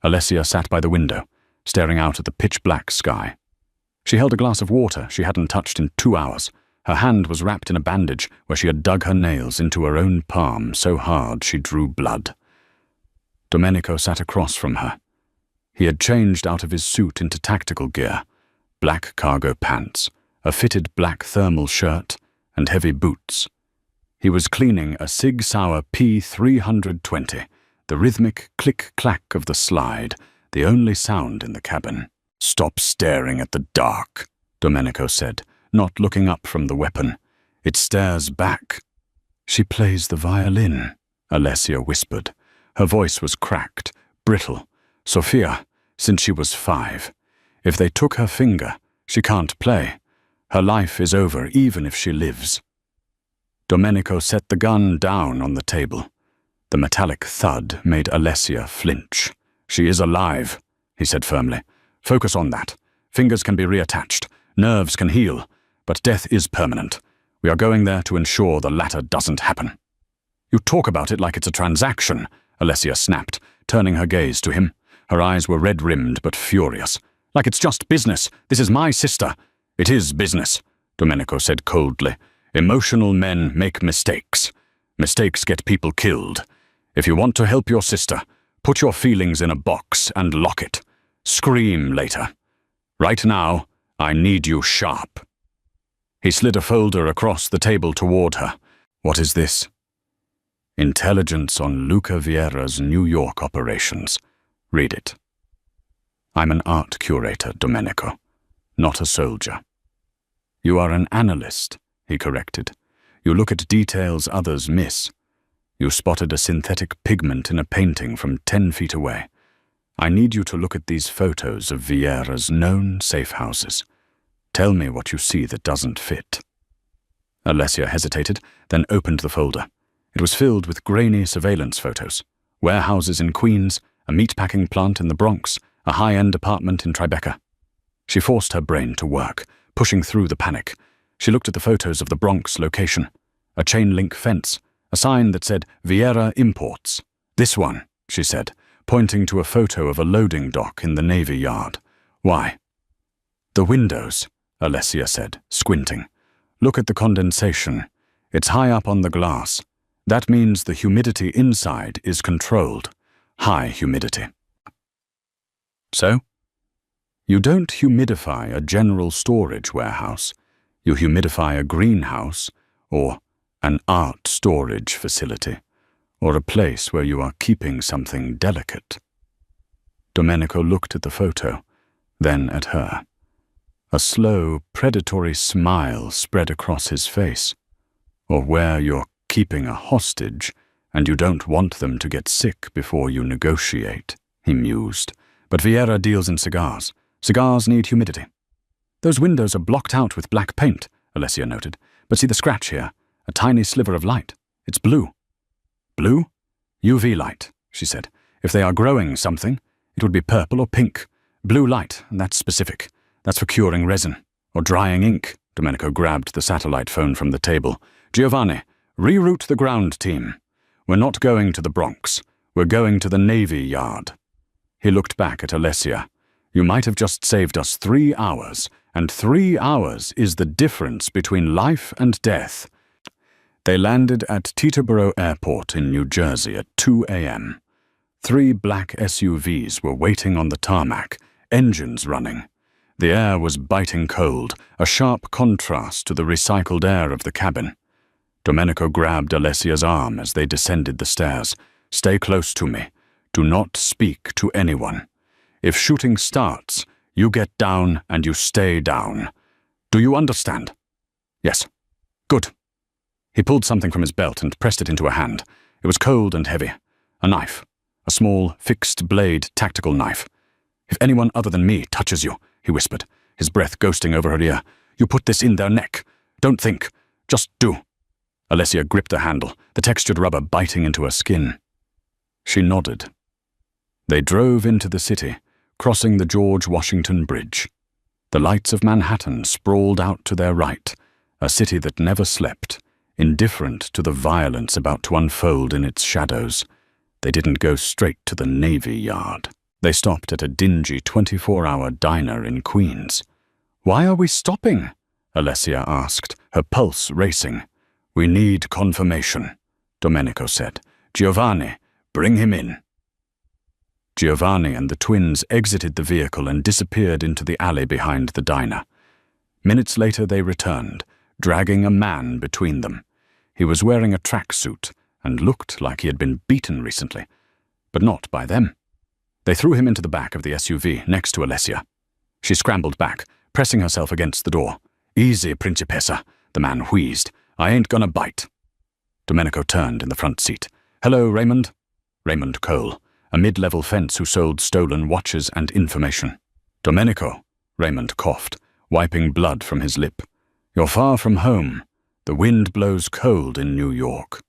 Alessia sat by the window, staring out at the pitch-black sky. She held a glass of water she hadn't touched in 2 hours. Her hand was wrapped in a bandage where she had dug her nails into her own palm so hard she drew blood. Domenico sat across from her. He had changed out of his suit into tactical gear, black cargo pants, a fitted black thermal shirt, and heavy boots. He was cleaning a Sig Sauer P320, the rhythmic click-clack of the slide, the only sound in the cabin. "Stop staring at the dark," Domenico said, not looking up from the weapon. "It stares back." "She plays the violin," Alessia whispered. Her voice was cracked, brittle. "Sophia, since she was 5. If they took her finger, she can't play. Her life is over even if she lives." Domenico set the gun down on the table. The metallic thud made Alessia flinch. "She is alive," he said firmly. "Focus on that. Fingers can be reattached. Nerves can heal. But death is permanent. We are going there to ensure the latter doesn't happen." "You talk about it like it's a transaction," Alessia snapped, turning her gaze to him. Her eyes were red-rimmed but furious. "Like it's just business. This is my sister." "It is business," Domenico said coldly. "Emotional men make mistakes. Mistakes get people killed. If you want to help your sister, put your feelings in a box and lock it. Scream later. Right now, I need you sharp." He slid a folder across the table toward her. "What is this?" "Intelligence on Luca Vieira's New York operations. Read it." "I'm an art curator, Domenico, not a soldier." "You are an analyst," he corrected. "You look at details others miss. You spotted a synthetic pigment in a painting from 10 feet away. I need you to look at these photos of Vieira's known safe houses. Tell me what you see that doesn't fit." Alessia hesitated, then opened the folder. It was filled with grainy surveillance photos. Warehouses in Queens, a meatpacking plant in the Bronx, a high-end apartment in Tribeca. She forced her brain to work, pushing through the panic. She looked at the photos of the Bronx location. A chain-link fence, a sign that said Vieira Imports. "This one," she said, pointing to a photo of a loading dock in the Navy Yard. "Why?" "The windows," Alessia said, squinting. "Look at the condensation. It's high up on the glass. That means the humidity inside is controlled. High humidity." "So?" "You don't humidify a general storage warehouse. You humidify a greenhouse, or an art storage facility, or a place where you are keeping something delicate." Domenico looked at the photo, then at her. A slow, predatory smile spread across his face. "Or where you're keeping a hostage, and you don't want them to get sick before you negotiate," he mused. "But Vieira deals in cigars. Cigars need humidity." "Those windows are blocked out with black paint," Alessia noted. "But see the scratch here? A tiny sliver of light. It's blue." "Blue?" "UV light," she said. "If they are growing something, it would be purple or pink. Blue light, that's specific. That's for curing resin. Or drying ink." Domenico grabbed the satellite phone from the table. "Giovanni, reroute the ground team. We're not going to the Bronx. We're going to the Navy Yard." He looked back at Alessia. "You might have just saved us 3 hours, and 3 hours is the difference between life and death." They landed at Teterboro Airport in New Jersey at 2 a.m. 3 black SUVs were waiting on the tarmac, engines running. The air was biting cold, a sharp contrast to the recycled air of the cabin. Domenico grabbed Alessia's arm as they descended the stairs. "Stay close to me. Do not speak to anyone. If shooting starts, you get down and you stay down. Do you understand?" "Yes." "Good." He pulled something from his belt and pressed it into a hand. It was cold and heavy. A knife. A small, fixed-blade tactical knife. "If anyone other than me touches you," he whispered, his breath ghosting over her ear, "you put this in their neck. Don't think. Just do." Alessia gripped the handle, the textured rubber biting into her skin. She nodded. They drove into the city, crossing the George Washington Bridge. The lights of Manhattan sprawled out to their right, a city that never slept, indifferent to the violence about to unfold in its shadows. They didn't go straight to the Navy Yard. They stopped at a dingy 24-hour diner in Queens. "Why are we stopping?" Alessia asked, her pulse racing. "We need confirmation," Domenico said. "Giovanni, bring him in." Giovanni and the twins exited the vehicle and disappeared into the alley behind the diner. Minutes later they returned, dragging a man between them. He was wearing a tracksuit and looked like he had been beaten recently, but not by them. They threw him into the back of the SUV next to Alessia. She scrambled back, pressing herself against the door. "Easy, Principessa," the man wheezed. "I ain't gonna bite." Domenico turned in the front seat. "Hello, Raymond." Raymond Cole, a mid-level fence who sold stolen watches and information. "Domenico," Raymond coughed, wiping blood from his lip. "You're far from home. The wind blows cold in New York."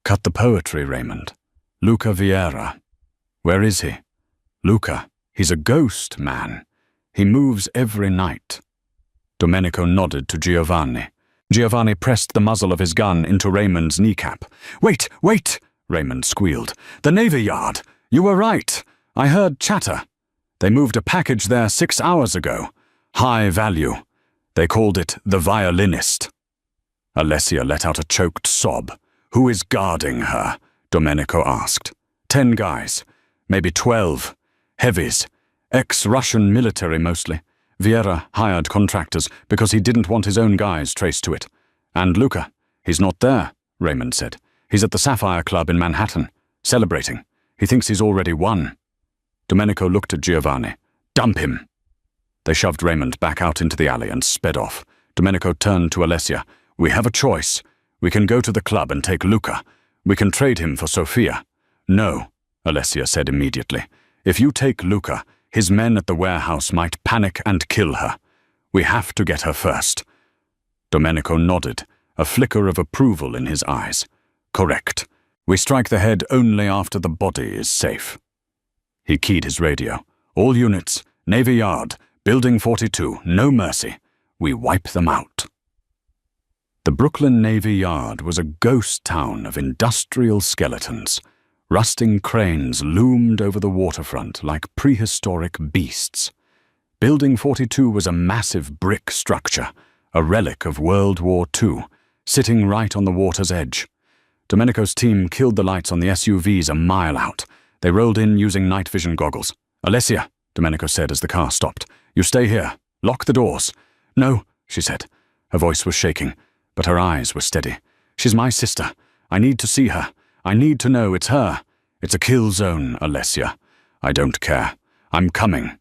"Cut the poetry, Raymond. Luca Vieira. Where is he?" "Luca, he's a ghost, man. He moves every night." Domenico nodded to Giovanni. Giovanni pressed the muzzle of his gun into Raymond's kneecap. "Wait, wait!" Raymond squealed. "The Navy Yard! You were right! I heard chatter. They moved a package there 6 hours ago. High value. They called it the Violinist." Alessia let out a choked sob. "Who is guarding her?" Domenico asked. 10 guys. Maybe 12. Heavies. Ex-Russian military mostly. Vieira hired contractors because he didn't want his own guys traced to it. "And Luca, he's not there," Raymond said. "He's at the Sapphire Club in Manhattan, celebrating. He thinks he's already won." Domenico looked at Giovanni. "Dump him." They shoved Raymond back out into the alley and sped off. Domenico turned to Alessia. "We have a choice. We can go to the club and take Luca. We can trade him for Sofia." "No," Alessia said immediately. "If you take Luca, his men at the warehouse might panic and kill her. We have to get her first." Domenico nodded, a flicker of approval in his eyes. "Correct. We strike the head only after the body is safe." He keyed his radio. "All units, Navy Yard, Building 42, no mercy. We wipe them out." The Brooklyn Navy Yard was a ghost town of industrial skeletons. Rusting cranes loomed over the waterfront like prehistoric beasts. Building 42 was a massive brick structure, a relic of World War II, sitting right on the water's edge. Domenico's team killed the lights on the SUVs a mile out. They rolled in using night vision goggles. "Alessia," Domenico said as the car stopped, "you stay here. Lock the doors." "No," she said. Her voice was shaking, but her eyes were steady. "She's my sister. I need to see her. I need to know it's her. It's a kill zone, Alessia. I don't care. I'm coming."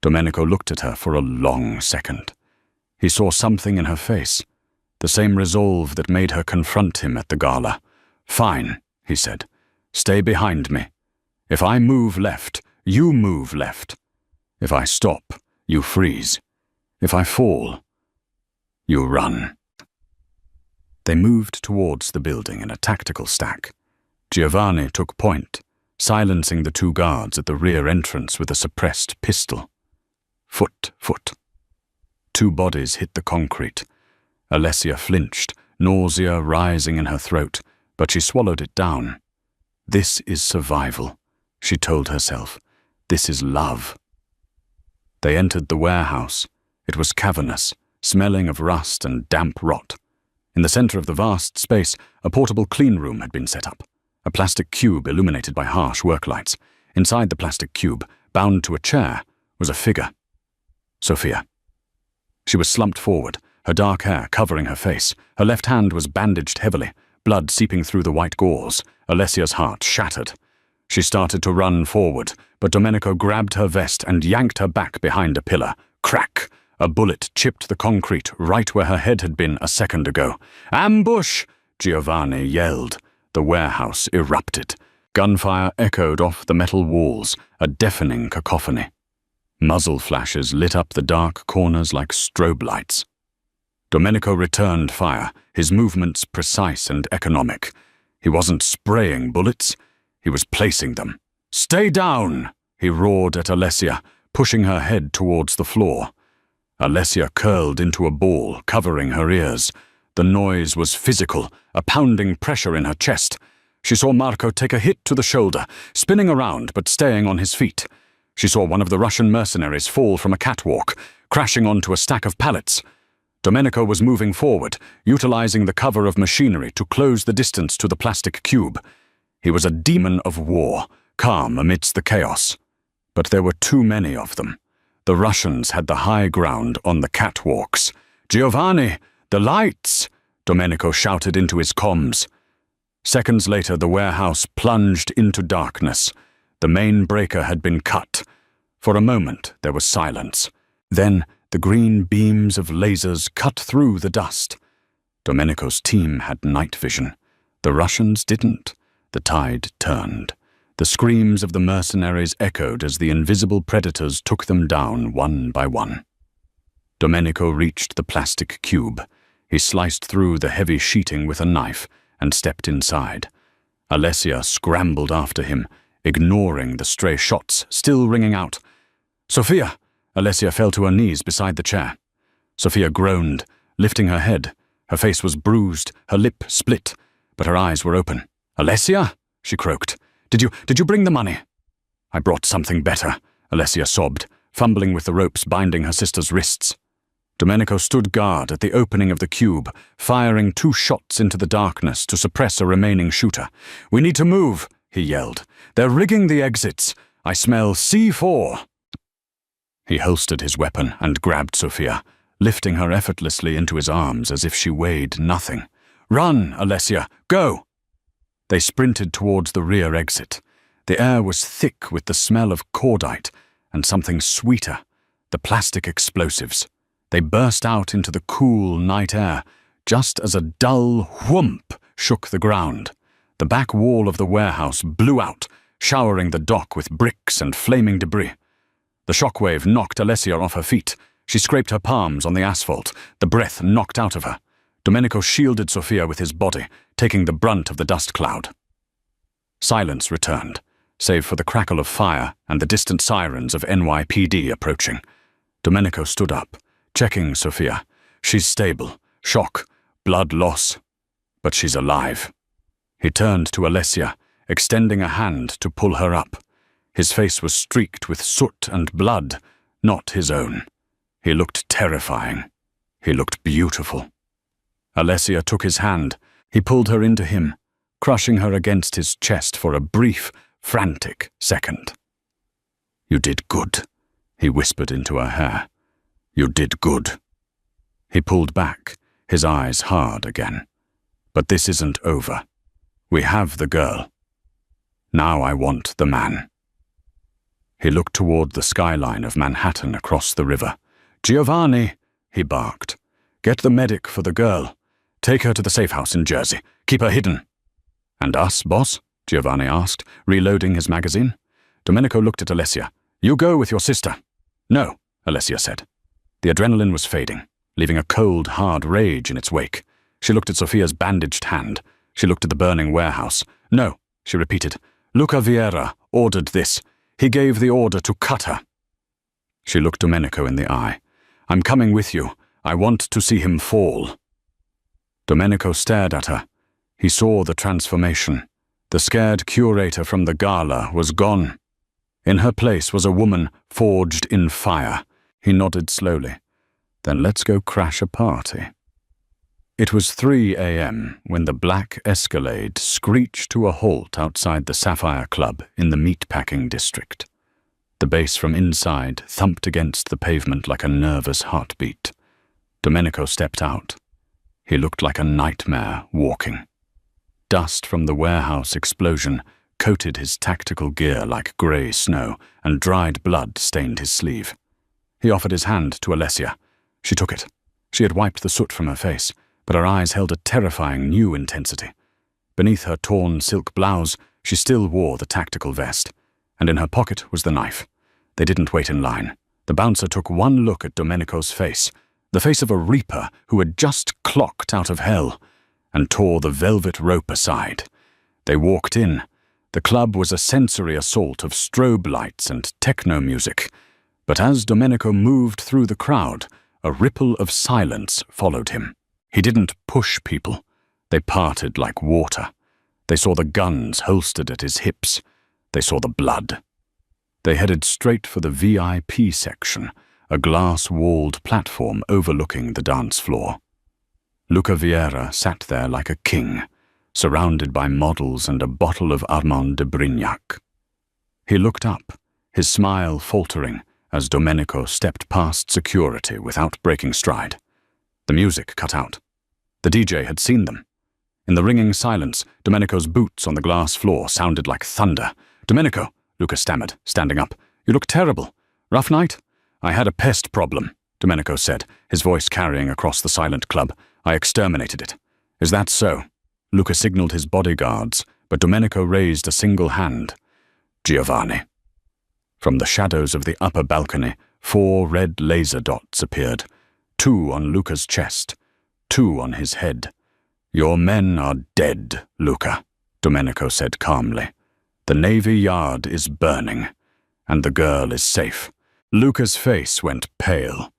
Domenico looked at her for a long second. He saw something in her face, the same resolve that made her confront him at the gala. "Fine," he said. "Stay behind me. If I move left, you move left. If I stop, you freeze. If I fall, you run." They moved towards the building in a tactical stack. Giovanni took point, silencing the 2 guards at the rear entrance with a suppressed pistol. Foot. 2 bodies hit the concrete. Alessia flinched, nausea rising in her throat, but she swallowed it down. "This is survival," she told herself. "This is love." They entered the warehouse. It was cavernous, smelling of rust and damp rot. In the center of the vast space, a portable clean room had been set up, a plastic cube illuminated by harsh work lights. Inside the plastic cube, bound to a chair, was a figure. Sofia. She was slumped forward, her dark hair covering her face. Her left hand was bandaged heavily, blood seeping through the white gauze. Alessia's heart shattered. She started to run forward, but Domenico grabbed her vest and yanked her back behind a pillar. Crack! A bullet chipped the concrete right where her head had been a second ago. "Ambush!" Giovanni yelled. The warehouse erupted. Gunfire echoed off the metal walls, a deafening cacophony. Muzzle flashes lit up the dark corners like strobe lights. Domenico returned fire, his movements precise and economic. He wasn't spraying bullets, he was placing them. "Stay down!" he roared at Alessia, pushing her head towards the floor. Alessia curled into a ball, covering her ears. The noise was physical, a pounding pressure in her chest. She saw Marco take a hit to the shoulder, spinning around but staying on his feet. She saw one of the Russian mercenaries fall from a catwalk, crashing onto a stack of pallets. Domenico was moving forward, utilizing the cover of machinery to close the distance to the plastic cube. He was a demon of war, calm amidst the chaos. But there were too many of them. The Russians had the high ground on the catwalks. "Giovanni, the lights!" Domenico shouted into his comms. Seconds later, the warehouse plunged into darkness. The main breaker had been cut. For a moment, there was silence. Then, the green beams of lasers cut through the dust. Domenico's team had night vision. The Russians didn't. The tide turned. The screams of the mercenaries echoed as the invisible predators took them down one by one. Domenico reached the plastic cube. He sliced through the heavy sheeting with a knife and stepped inside. Alessia scrambled after him, ignoring the stray shots still ringing out. "Sophia!" Alessia fell to her knees beside the chair. Sophia groaned, lifting her head. Her face was bruised, her lip split, but her eyes were open. "Alessia?" she croaked. Did you bring the money?" "I brought something better," Alessia sobbed, fumbling with the ropes binding her sister's wrists. Domenico stood guard at the opening of the cube, firing 2 shots into the darkness to suppress a remaining shooter. "We need to move," he yelled. "They're rigging the exits. I smell C4. He holstered his weapon and grabbed Sophia, lifting her effortlessly into his arms as if she weighed nothing. "Run, Alessia, go!" They sprinted towards the rear exit. The air was thick with the smell of cordite and something sweeter, the plastic explosives. They burst out into the cool night air, just as a dull whoomp shook the ground. The back wall of the warehouse blew out, showering the dock with bricks and flaming debris. The shockwave knocked Alessia off her feet. She scraped her palms on the asphalt, the breath knocked out of her. Domenico shielded Sophia with his body, taking the brunt of the dust cloud. Silence returned, save for the crackle of fire and the distant sirens of NYPD approaching. Domenico stood up, checking Sophia. She's stable. Shock. Blood loss. But she's alive. He turned to Alessia, extending a hand to pull her up. His face was streaked with soot and blood, not his own. He looked terrifying. He looked beautiful. Alessia took his hand. He pulled her into him, crushing her against his chest for a brief, frantic second. "You did good," he whispered into her hair. "You did good." He pulled back, his eyes hard again. "But this isn't over. We have the girl. Now I want the man." He looked toward the skyline of Manhattan across the river. "Giovanni," he barked. "Get the medic for the girl. Take her to the safe house in Jersey. Keep her hidden." "And us, boss?" Giovanni asked, reloading his magazine. Domenico looked at Alessia. "You go with your sister." "No," Alessia said. The adrenaline was fading, leaving a cold, hard rage in its wake. She looked at Sophia's bandaged hand. She looked at the burning warehouse. "No," she repeated. "Luca Vieira ordered this. He gave the order to cut her." She looked Domenico in the eye. "I'm coming with you. I want to see him fall." Domenico stared at her. He saw the transformation. The scared curator from the gala was gone. In her place was a woman forged in fire. He nodded slowly. "Then let's go crash a party." It was 3 a.m. when the black Escalade screeched to a halt outside the Sapphire Club in the meatpacking district. The bass from inside thumped against the pavement like a nervous heartbeat. Domenico stepped out. He looked like a nightmare walking. Dust from the warehouse explosion coated his tactical gear like grey snow, and dried blood stained his sleeve. He offered his hand to Alessia. She took it. She had wiped the soot from her face, but her eyes held a terrifying new intensity. Beneath her torn silk blouse, she still wore the tactical vest, and in her pocket was the knife. They didn't wait in line. The bouncer took one look at Domenico's face, the face of a reaper who had just clocked out of hell, and tore the velvet rope aside. They walked in. The club was a sensory assault of strobe lights and techno music, but as Domenico moved through the crowd, a ripple of silence followed him. He didn't push people. They parted like water. They saw the guns holstered at his hips. They saw the blood. They headed straight for the VIP section, a glass-walled platform overlooking the dance floor. Luca Vieira sat there like a king, surrounded by models and a bottle of Armand de Brignac. He looked up, his smile faltering, as Domenico stepped past security without breaking stride. The music cut out. The DJ had seen them. In the ringing silence, Domenico's boots on the glass floor sounded like thunder. "Domenico," Luca stammered, standing up. "You look terrible. Rough night?" "I had a pest problem," Domenico said, his voice carrying across the silent club. "I exterminated it." "Is that so?" Luca signaled his bodyguards, but Domenico raised a single hand. "Giovanni." From the shadows of the upper balcony, 4 red laser dots appeared, 2 on Luca's chest, 2 on his head. "Your men are dead, Luca," Domenico said calmly. "The Navy Yard is burning, and the girl is safe." Luca's face went pale.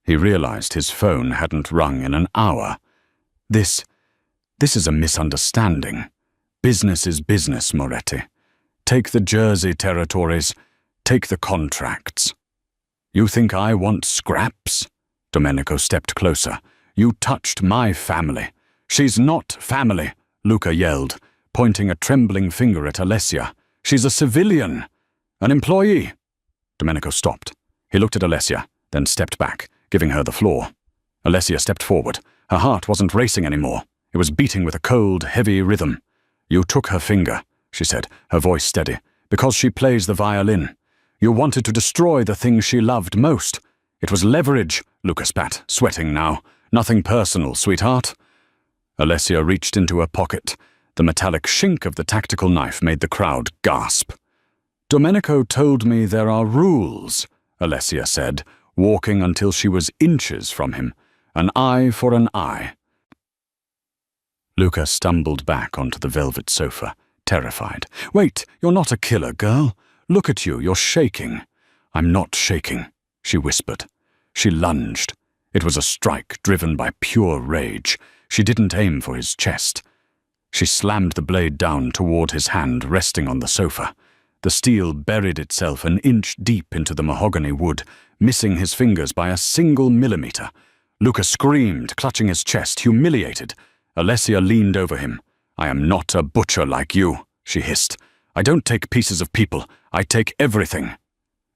He realized his phone hadn't rung in an hour. This is a misunderstanding. Business is business, Moretti. Take the Jersey territories, take the contracts. "You think I want scraps?" Domenico stepped closer. "You touched my family." "She's not family," Luca yelled, pointing a trembling finger at Alessia. "She's a civilian, an employee." Domenico stopped. He looked at Alessia, then stepped back, giving her the floor. Alessia stepped forward. Her heart wasn't racing anymore. It was beating with a cold, heavy rhythm. "You took her finger," she said, her voice steady, "because she plays the violin. You wanted to destroy the thing she loved most. It was leverage," Luca spat, sweating now. "Nothing personal, sweetheart." Alessia reached into her pocket. The metallic shink of the tactical knife made the crowd gasp. "Domenico told me there are rules," Alessia said, walking until she was inches from him. "An eye for an eye." Luca stumbled back onto the velvet sofa, terrified. "Wait, you're not a killer, girl. Look at you, you're shaking." "I'm not shaking," she whispered. She lunged. It was a strike driven by pure rage. She didn't aim for his chest. She slammed the blade down toward his hand resting on the sofa. The steel buried itself an inch deep into the mahogany wood, missing his fingers by a single millimeter. Luca screamed, clutching his chest, humiliated. Alessia leaned over him. "I am not a butcher like you," she hissed. "I don't take pieces of people. I take everything."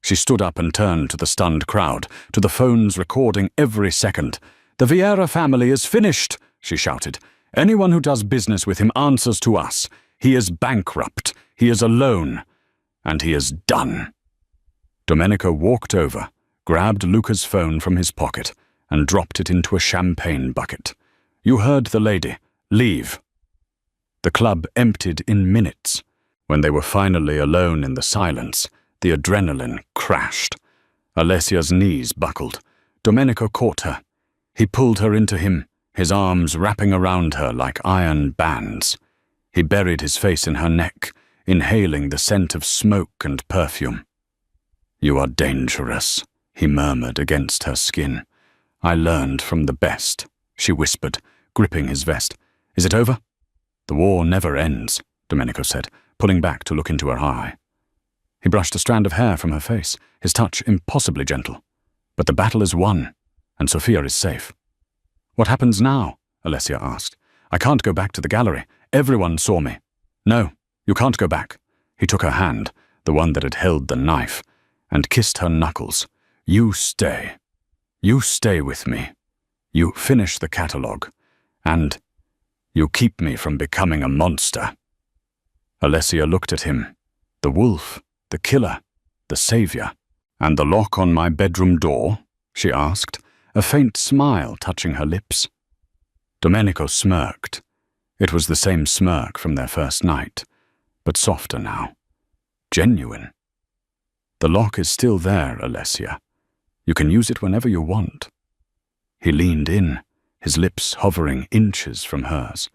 She stood up and turned to the stunned crowd, to the phones recording every second. "The Vieira family is finished," she shouted. "Anyone who does business with him answers to us. He is bankrupt. He is alone. And he is done." Domenico walked over, grabbed Luca's phone from his pocket, and dropped it into a champagne bucket. "You heard the lady. Leave." The club emptied in minutes. When they were finally alone in the silence, the adrenaline crashed. Alessia's knees buckled. Domenico caught her. He pulled her into him, his arms wrapping around her like iron bands. He buried his face in her neck, inhaling the scent of smoke and perfume. "You are dangerous," he murmured against her skin. "I learned from the best," she whispered, gripping his vest. "Is it over?" "The war never ends," Domenico said, pulling back to look into her eye. He brushed a strand of hair from her face, his touch impossibly gentle. "But the battle is won, and Sophia is safe." "What happens now?" Alessia asked. "I can't go back to the gallery. Everyone saw me." "No, you can't go back." He took her hand, the one that had held the knife, and kissed her knuckles. "You stay. You stay with me. You finish the catalogue. And you keep me from becoming a monster." Alessia looked at him. "The wolf, the killer, the savior." "And the lock on my bedroom door?" she asked, a faint smile touching her lips. Domenico smirked. It was the same smirk from their first night, but softer now. Genuine. "The lock is still there, Alessia. You can use it whenever you want." He leaned in, his lips hovering inches from hers.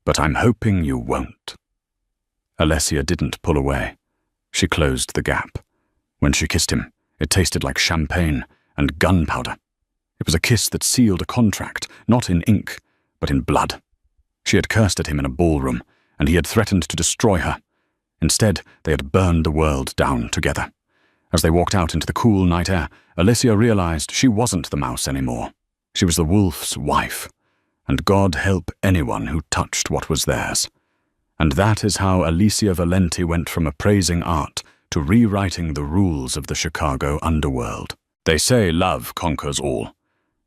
"But I'm hoping you won't." Alessia didn't pull away. She closed the gap. When she kissed him, it tasted like champagne and gunpowder. It was a kiss that sealed a contract, not in ink, but in blood. She had cursed at him in a ballroom, and he had threatened to destroy her. Instead, they had burned the world down together. As they walked out into the cool night air, Alicia realized she wasn't the mouse anymore. She was the wolf's wife, and God help anyone who touched what was theirs. And that is how Alicia Valenti went from appraising art to rewriting the rules of the Chicago underworld. They say love conquers all,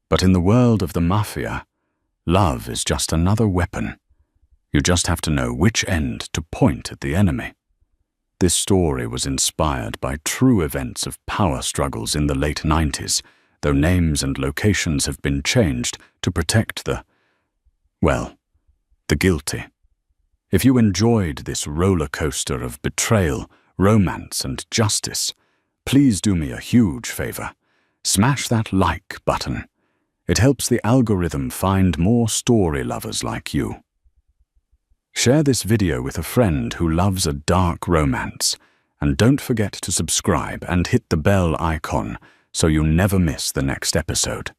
but in the world of the Mafia, love is just another weapon. You just have to know which end to point at the enemy. This story was inspired by true events of power struggles in the late 90s, though names and locations have been changed to protect the guilty. If you enjoyed this roller coaster of betrayal, romance, and justice, please do me a huge favor. Smash that like button. It helps the algorithm find more story lovers like you. Share this video with a friend who loves a dark romance, and don't forget to subscribe and hit the bell icon so you never miss the next episode.